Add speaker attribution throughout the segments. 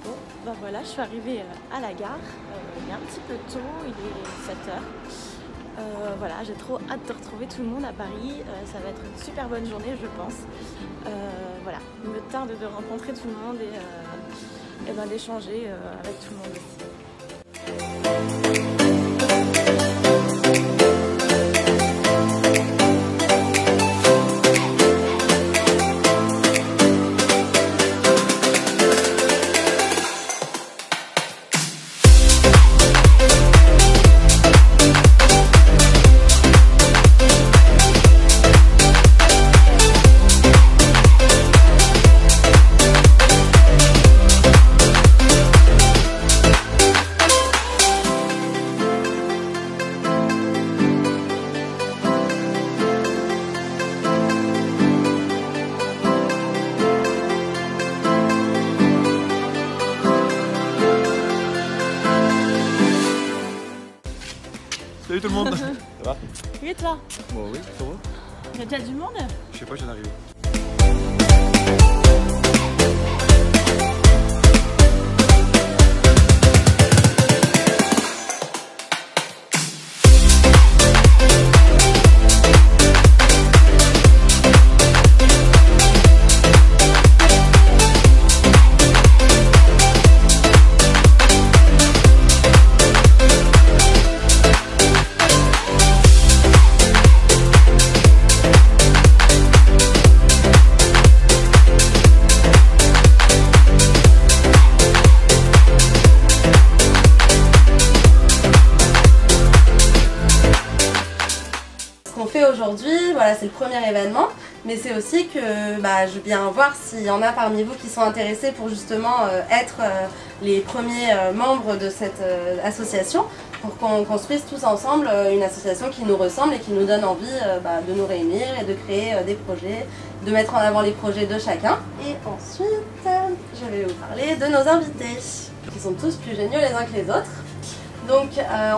Speaker 1: Bon, ben voilà, je suis arrivée à la gare. Il est un petit peu tôt, il est 7 h. Voilà, j'ai trop hâte de retrouver tout le monde à Paris. Ça va être une super bonne journée, je pense. Voilà, il me tarde de rencontrer tout le monde et ben, d'échanger avec tout le monde aussi.
Speaker 2: Salut tout le monde. Ça va?
Speaker 1: Oui et toi?
Speaker 2: Bon oui, ça va?
Speaker 1: Il y a déjà du monde?
Speaker 2: Je sais pas, je viens d'arriver.
Speaker 3: Fait aujourd'hui, voilà, c'est le premier événement, mais c'est aussi que je viens voir s'il y en a parmi vous qui sont intéressés pour justement être les premiers membres de cette association, pour qu'on construise tous ensemble une association qui nous ressemble et qui nous donne envie de nous réunir et de créer des projets, de mettre en avant les projets de chacun. Et ensuite, je vais vous parler de nos invités, qui sont tous plus géniaux les uns que les autres. Donc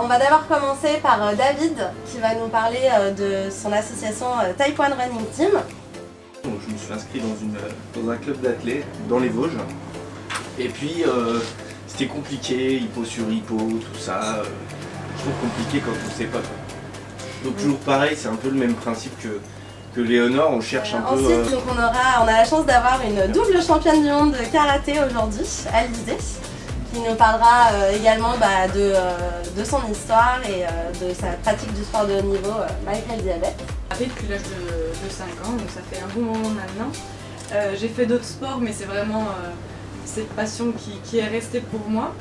Speaker 3: on va d'abord commencer par David qui va nous parler de son association Type 1 Running Team.
Speaker 4: Donc, je me suis inscrit dans un club d'athlètes dans les Vosges. Et puis c'était compliqué, hippo sur hippo, tout ça. Je trouve compliqué quand on ne sait pas quoi. Donc toujours pareil, c'est un peu le même principe que Léonore, on cherche un peu...
Speaker 3: Ensuite donc on a la chance d'avoir une double championne du monde de karaté aujourd'hui, Alizé, qui nous parlera également de son histoire et de sa pratique du sport de haut niveau malgré le diabète.
Speaker 5: Depuis l'âge de 5 ans, donc ça fait un bon moment maintenant. J'ai fait d'autres sports, mais c'est vraiment cette passion qui est restée pour moi.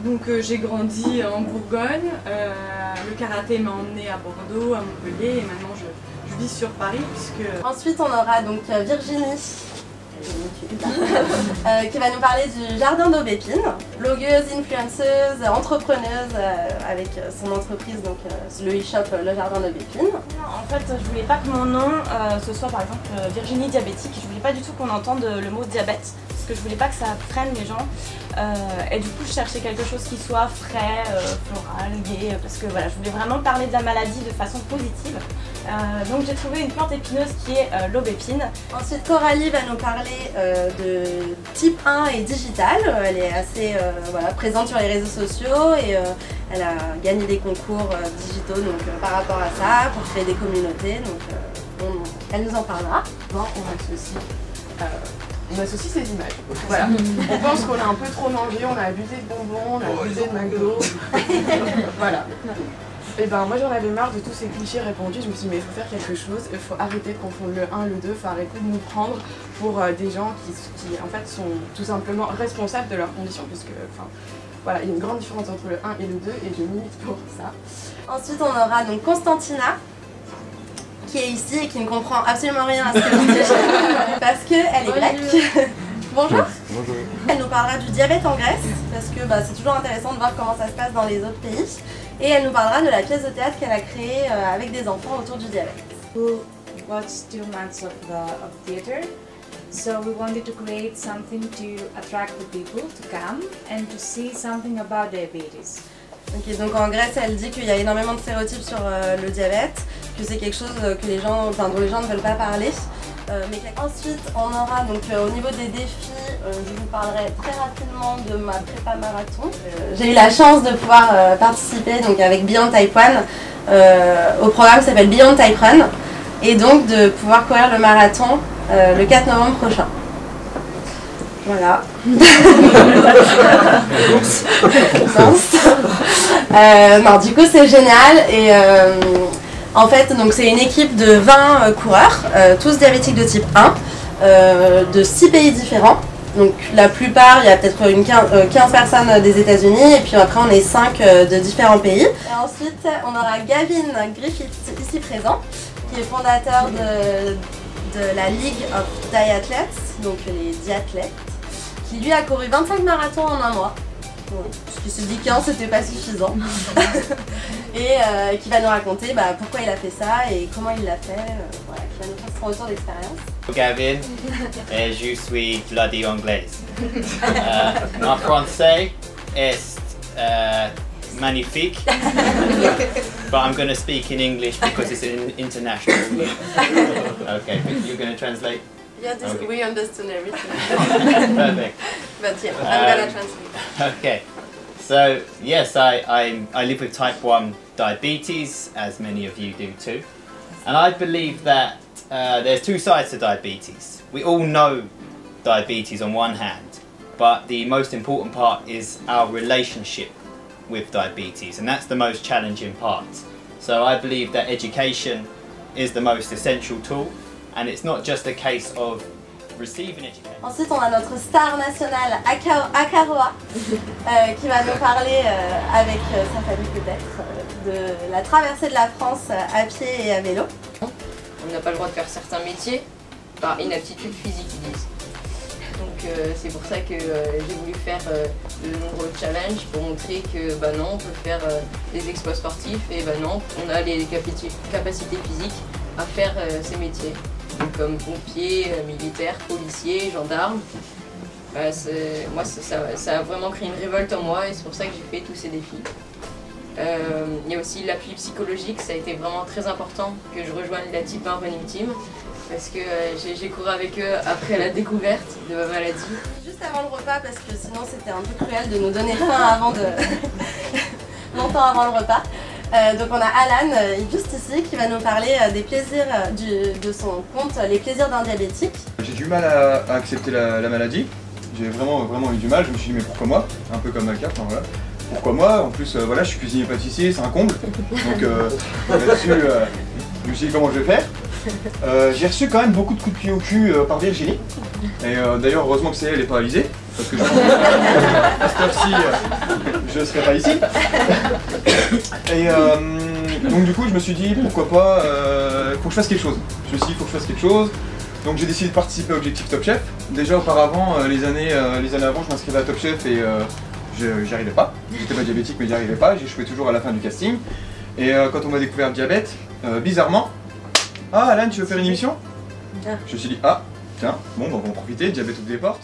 Speaker 5: Donc j'ai grandi en Bourgogne, le karaté m'a emmenée à Bordeaux, à Montpellier, et maintenant je vis sur Paris puisque...
Speaker 3: Ensuite on aura donc Virginie, qui va nous parler du jardin d'Aubépine, blogueuse, influenceuse, entrepreneuse avec son entreprise, donc le e-shop Le Jardin d'Aubépine.
Speaker 1: En fait, je voulais pas que mon nom ce soit par exemple Virginie diabétique. Je voulais pas du tout qu'on entende le mot diabète parce que je voulais pas que ça freine les gens. Et du coup, je cherchais quelque chose qui soit frais, floral, gai, parce que voilà, je voulais vraiment parler de la maladie de façon positive. Donc j'ai trouvé une plante épineuse qui est l'aubépine.
Speaker 3: Ensuite Coralie va nous parler de type 1 et digital. Elle est assez présente sur les réseaux sociaux et elle a gagné des concours digitaux par rapport à ça, pour créer des communautés. Donc elle nous en parlera.
Speaker 6: On associe ces images. Voilà. On pense qu'on a un peu trop mangé, on a abusé de bonbons, on a abusé de McDo. Voilà. Et ben moi j'en avais marre de tous ces clichés répandus, je me suis dit mais il faut faire quelque chose, il faut arrêter de confondre le 1 et le 2, il faut arrêter de nous prendre pour des gens qui en fait sont tout simplement responsables de leurs conditions, puisque voilà, il y a une grande différence entre le 1 et le 2 et je milite pour ça.
Speaker 3: Ensuite on aura donc Constantina, qui est ici et qui ne comprend absolument rien à ce que je dis parce qu'elle est grecque. Bonjour.
Speaker 4: Bonjour.
Speaker 3: Elle nous parlera du diabète en Grèce parce que c'est toujours intéressant de voir comment ça se passe dans les autres pays. Et elle nous parlera de la pièce de théâtre qu'elle a créée avec des enfants autour du diabète.
Speaker 7: We watched 2 months of theater, so we wanted to create something to attract the people to come and to see something about diabetes.
Speaker 3: Okay, donc en Grèce, elle dit qu'il y a énormément de stéréotypes sur le diabète, que c'est quelque chose que dont les gens ne veulent pas parler. Ensuite, on aura donc au niveau des défis, je vous parlerai très rapidement de ma prépa marathon. J'ai eu la chance de pouvoir participer donc avec Beyond Type 1 au programme qui s'appelle Beyond Type Run et donc de pouvoir courir le marathon le 4 novembre prochain. Voilà. Non, du coup c'est génial et en fait donc c'est une équipe de 20 coureurs, tous diabétiques de type 1, de 6 pays différents. Donc la plupart, il y a peut-être 15 personnes des États-Unis et puis après on est 5 de différents pays. Et ensuite on aura Gavin Griffith ici présent, qui est fondateur de la League of Diathletes, donc les diathlètes, qui lui a couru 25 marathons en un mois. Parce qu'il s'est dit qu'un c'était pas suffisant. Et qui va nous raconter pourquoi il a fait ça et comment il l'a fait, voilà, qui va nous faire son retour d'expérience.
Speaker 8: Gavin, et je suis bloody anglaise. Mon français est magnifique, but I'm going to speak in English because it's an international league. Okay, but you're going to translate?
Speaker 3: Yeah,
Speaker 8: Okay.
Speaker 3: we understood everything.
Speaker 8: Perfect.
Speaker 3: But yeah, I'm going to translate.
Speaker 8: Okay, so yes, I live with type 1 diabetes, as many of you do too. And I believe that there's two sides to diabetes. We all know diabetes on one hand, but the most important part is our relationship with diabetes, and that's the most challenging part. So I believe that education is the most essential tool, and it's not just a case of receiving education.
Speaker 3: Ensuite, on a notre star nationale Akaroa qui va nous parler avec sa famille peut-être de la traversée de la France à pied et à vélo.
Speaker 9: On n'a pas le droit de faire certains métiers par inaptitude physique, ils disent. Donc c'est pour ça que j'ai voulu faire de nombreux challenges pour montrer que non, on peut faire des exploits sportifs et non, on a les capacités physiques à faire ces métiers. Donc, comme pompier, militaire, policier, gendarme. Moi, ça a vraiment créé une révolte en moi et c'est pour ça que j'ai fait tous ces défis. Il y a aussi l'appui psychologique, ça a été vraiment très important que je rejoigne la Type 1 Running Team parce que j'ai couru avec eux après la découverte de ma maladie.
Speaker 3: Juste avant le repas parce que sinon c'était un peu cruel de nous donner faim avant longtemps avant le repas. Donc on a Alan juste ici qui va nous parler des plaisirs de son compte, les plaisirs d'un diabétique.
Speaker 10: J'ai du mal à accepter la maladie, j'ai vraiment eu du mal, je me suis dit mais pourquoi moi? Un peu comme ma carte, voilà. Pourquoi moi? En plus voilà, je suis cuisinier pâtissier, c'est un comble. Donc là-dessus, je me suis dit comment je vais faire. J'ai reçu quand même beaucoup de coups de pied au cul par Virginie. Et d'ailleurs heureusement que c'est elle est paralysée. Parce que je pense que à cette heure-ci, je ne serais pas ici. Et donc du coup je me suis dit pourquoi pas, faut que je fasse quelque chose. Je me suis dit faut que je fasse quelque chose. Donc j'ai décidé de participer à Objectif Top Chef. Déjà auparavant, les années avant, je m'inscrivais à Top Chef et j'y arrivais pas. J'étais pas diabétique mais j'y arrivais pas, j'échouais toujours à la fin du casting. Et quand on m'a découvert le diabète, bizarrement, ah Alan tu veux faire une émission? Je me suis dit ah tiens, bon on va en profiter, le diabète ouvre des portes.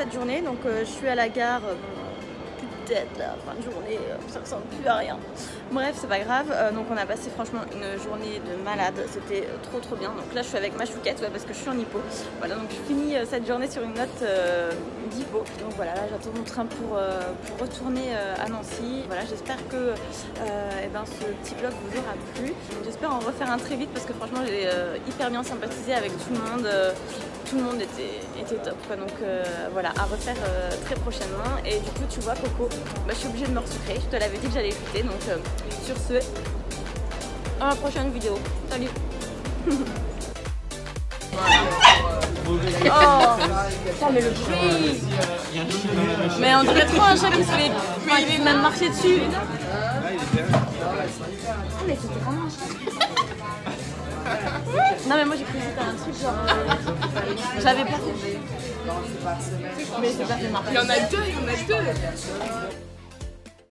Speaker 1: cette journée, donc je suis à la gare, plus de tête là, fin de journée, ça ressemble plus à rien. Bref, c'est pas grave, donc on a passé franchement une journée de malade, c'était trop bien. Donc là je suis avec ma chouquette, ouais, parce que je suis en hippo. Voilà, donc je finis cette journée sur une note d'hippo. Donc voilà, là j'attends mon train pour retourner à Nancy. Voilà, j'espère que ce petit vlog vous aura plu. J'espère en refaire un très vite parce que franchement j'ai hyper bien sympathisé avec tout le monde. Tout le monde était top, quoi. Donc voilà, à refaire très prochainement. Et du coup tu vois Coco, je suis obligée de me resucrer, je te l'avais dit que j'allais écouter, donc sur ce, à la prochaine vidéo. Salut. Oh, putain, mais le bruit. Mais on dirait trop un chat qui se fait même marcher dessus. Mais c'était vraiment un chat. Non mais moi j'ai cru que c'était un truc genre... J'avais pas compris. Mais c'est pas fait marcher.
Speaker 6: Il y en a deux.